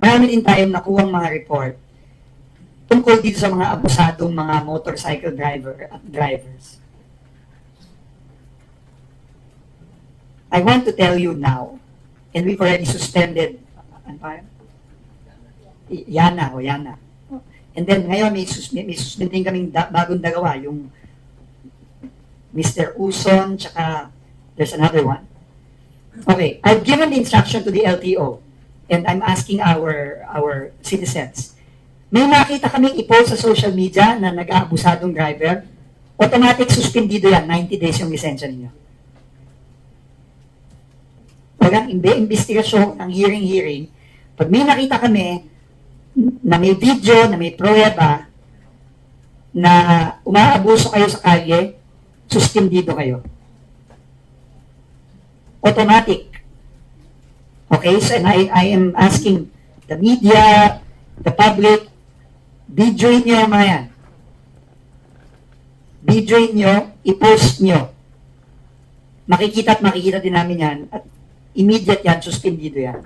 marami din tayong nakuha mga report tungkol dito sa mga abusadong mga motorcycle drivers. I want to tell you now, and we've already suspended, ano pa yun? Yana. And then ngayon may suspending kaming bagong dalawa, yung Mr. Uson, tsaka there's another one. Okay, I've given the instruction to the LTO, and I'm asking our citizens. May nakita kaming i-post sa social media na nag-aabusadong driver, automatic suspendido yan, 90 days yung lisensya ninyo. Walang investigasyon, ang hearing, pag may nakita kami na may video, na may pruweba, na umaabuso kayo sa kalye, suspendido kayo. Automatic. Okay, so and I am asking the media, the public, videoin nyo mga yan. Videoin nyo, i-post nyo. Makikita din namin yan, at immediate yan, suspendido yan.